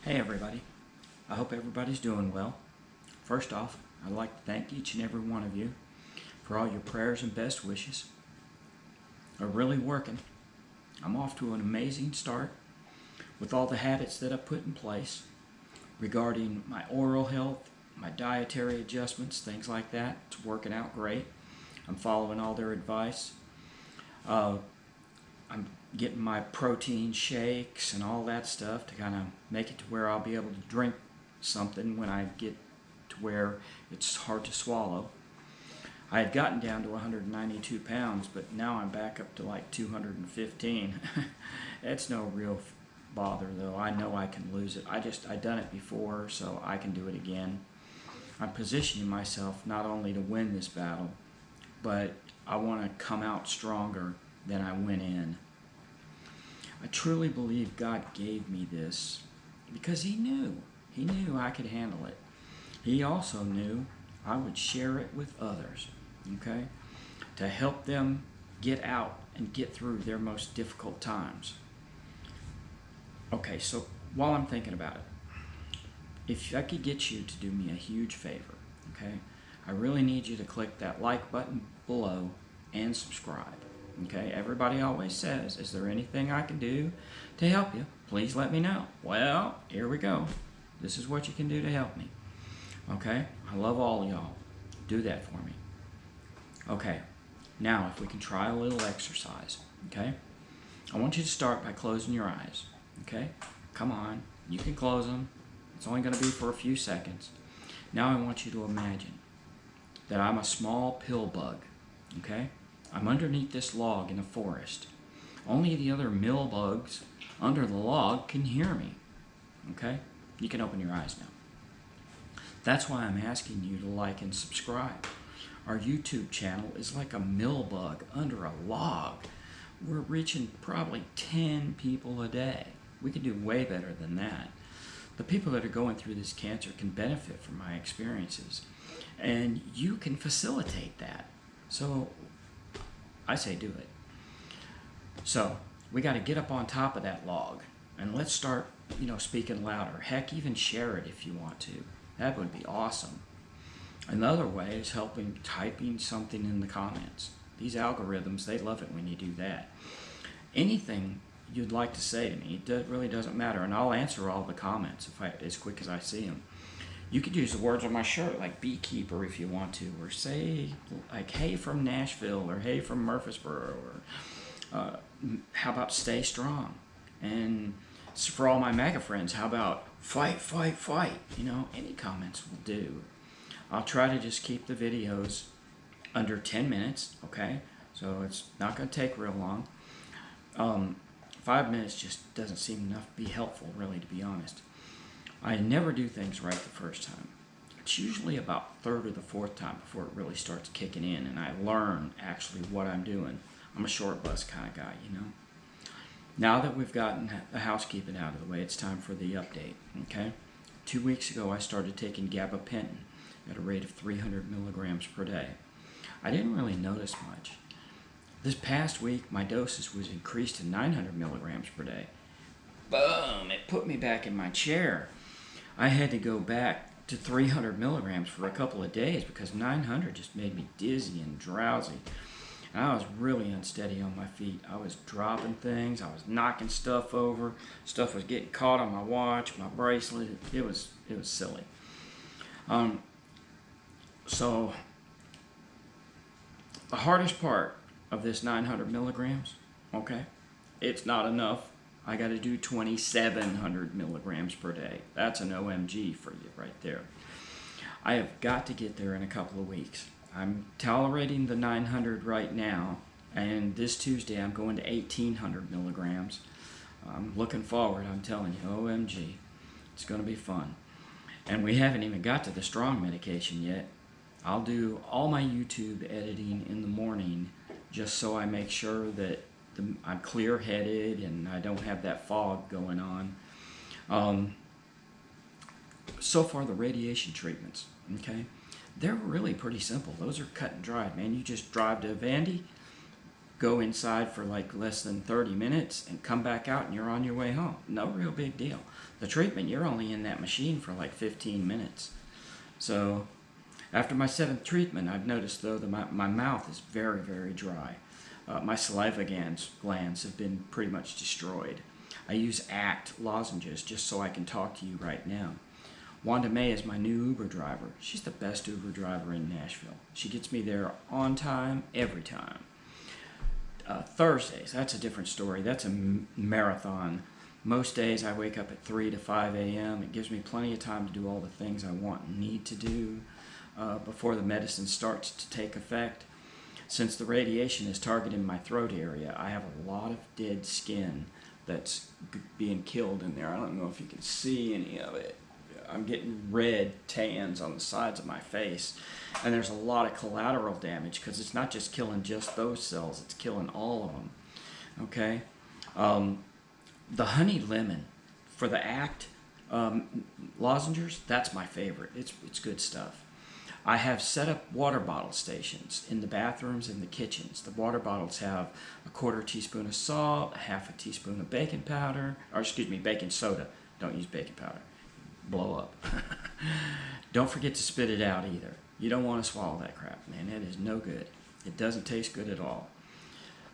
Hey everybody, I hope everybody's doing well. First off, I'd like to thank each and every one of you for all your prayers and best wishes. Are really working. I'm off to an amazing start with all the habits that I put in place regarding my oral health, my dietary adjustments, things like that. It's working out great. I'm following all their advice. I'm getting my protein shakes and all that stuff to kind of make it to where I'll be able to drink something when I get to where it's hard to swallow. I had gotten down to 192 pounds, but now I'm back up to like 215. It's no real bother though. I know I can lose it. I've done it before, so I can do it again. I'm positioning myself not only to win this battle, but I want to come out stronger than I went in. I truly believe God gave me this because He knew I could handle it. He also knew I would share it with others, okay, to help them get out and get through their most difficult times. Okay, so while I'm thinking about it, if I could get you to do me a huge favor, okay, I really need you to click that like button below and subscribe. Okay, everybody always says, is there anything I can do to help you? Please let me know. Well, here we go. This is what you can do to help me. Okay, I love all of y'all. Do that for me. Okay, now if we can try a little exercise, okay? I want you to start by closing your eyes, okay? Come on, you can close them. It's only going to be for a few seconds. Now I want you to imagine that I'm a small pill bug, okay? I'm underneath this log in a forest. Only the other mill bugs under the log can hear me. Okay? You can open your eyes now. That's why I'm asking you to like and subscribe. Our YouTube channel is like a mill bug under a log. We're reaching probably 10 people a day. We can do way better than that. The people that are going through this cancer can benefit from my experiences. And you can facilitate that. So I say do it. So we got to get up on top of that log and let's start, speaking louder. Heck, even share it if you want to. That would be awesome. Another way is typing something in the comments. These algorithms, they love it when you do that. Anything you'd like to say to me, it really doesn't matter, and I'll answer all the comments as quick as I see them. You could use the words on my shirt, like beekeeper if you want to, or say, like, hey from Nashville, or hey from Murfreesboro, or how about stay strong? And for all my MAGA friends, how about fight, fight, fight? Any comments will do. I'll try to just keep the videos under 10 minutes, okay? So it's not going to take real long. 5 minutes just doesn't seem enough to be helpful, really, to be honest. I never do things right the first time. It's usually about third or the fourth time before it really starts kicking in and I learn actually what I'm doing. I'm a short bus kind of guy, Now that we've gotten the housekeeping out of the way, it's time for the update, okay? 2 weeks ago, I started taking gabapentin at a rate of 300 milligrams per day. I didn't really notice much. This past week, my dosage was increased to 900 milligrams per day. Boom! It put me back in my chair. I had to go back to 300 milligrams for a couple of days because 900 just made me dizzy and drowsy. And I was really unsteady on my feet. I was dropping things. I was knocking stuff over. Stuff was getting caught on my watch, my bracelet. It was silly. So the hardest part of this 900 milligrams, okay, it's not enough. I got to do 2,700 milligrams per day. That's an OMG for you right there. I have got to get there in a couple of weeks. I'm tolerating the 900 right now, and this Tuesday I'm going to 1,800 milligrams. I'm looking forward, I'm telling you, OMG. It's going to be fun. And we haven't even got to the strong medication yet. I'll do all my YouTube editing in the morning just so I make sure that I'm clear-headed and I don't have that fog going on. So far, the radiation treatments, okay, they're really pretty simple. Those are cut and dried, man. You just drive to Vandy, go inside for like less than 30 minutes and come back out and you're on your way home. No real big deal. The treatment, you're only in that machine for like 15 minutes. So after my 7th treatment, I've noticed though that my mouth is very, very dry. My saliva glands have been pretty much destroyed. I use ACT lozenges just so I can talk to you right now. Wanda May is my new Uber driver. She's the best Uber driver in Nashville. She gets me there on time, every time. Thursdays, that's a different story. That's a marathon. Most days I wake up at 3 to 5 a.m. It gives me plenty of time to do all the things I want and need to do before the medicine starts to take effect. Since the radiation is targeting my throat area, I have a lot of dead skin that's being killed in there. I don't know if you can see any of it. I'm getting red tans on the sides of my face, and there's a lot of collateral damage because it's not just killing just those cells, it's killing all of them. Okay, the honey lemon for the ACT lozenges, that's my favorite. It's good stuff. I have set up water bottle stations in the bathrooms and the kitchens. The water bottles have a 1/4 teaspoon of salt, 1/2 teaspoon of baking powder, or excuse me, baking soda. Don't use baking powder. Blow up. Don't forget to spit it out either. You don't want to swallow that crap, man. It is no good. It doesn't taste good at all.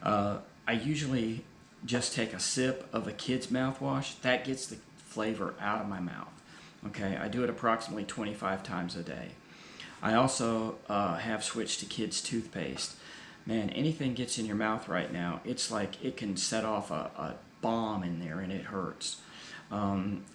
I usually just take a sip of a kid's mouthwash. That gets the flavor out of my mouth. Okay, I do it approximately 25 times a day. I also have switched to kids' toothpaste. Man, anything gets in your mouth right now, it's like it can set off a bomb in there and it hurts.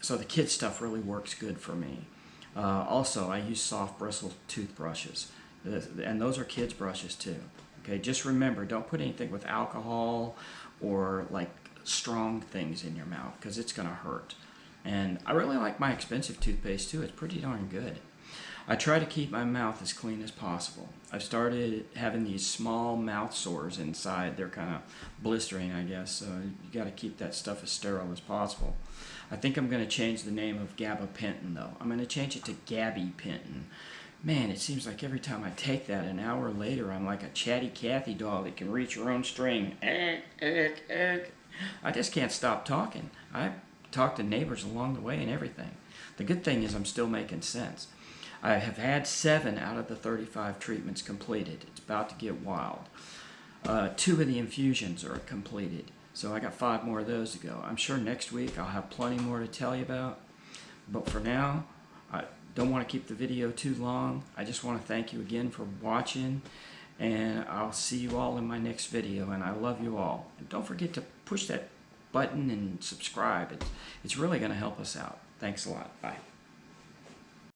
So the kid stuff really works good for me. Also, I use soft bristle toothbrushes, and those are kids' brushes too. Okay, just remember, don't put anything with alcohol or like strong things in your mouth because it's going to hurt. And I really like my expensive toothpaste too. It's pretty darn good. I try to keep my mouth as clean as possible. I've started having these small mouth sores inside. They're kind of blistering, I guess, so you got to keep that stuff as sterile as possible. I think I'm going to change the name of gabapentin, though. I'm going to change it to gabapentin. Man, it seems like every time I take that, an hour later, I'm like a chatty Cathy doll that can reach her own string. I just can't stop talking. I talk to neighbors along the way and everything. The good thing is I'm still making sense. I have had 7 out of the 35 treatments completed. It's about to get wild. 2 of the infusions are completed, so I got 5 more of those to go. I'm sure next week I'll have plenty more to tell you about, but for now, I don't want to keep the video too long. I just want to thank you again for watching, and I'll see you all in my next video, and I love you all. And don't forget to push that button and subscribe. It's really going to help us out. Thanks a lot. Bye.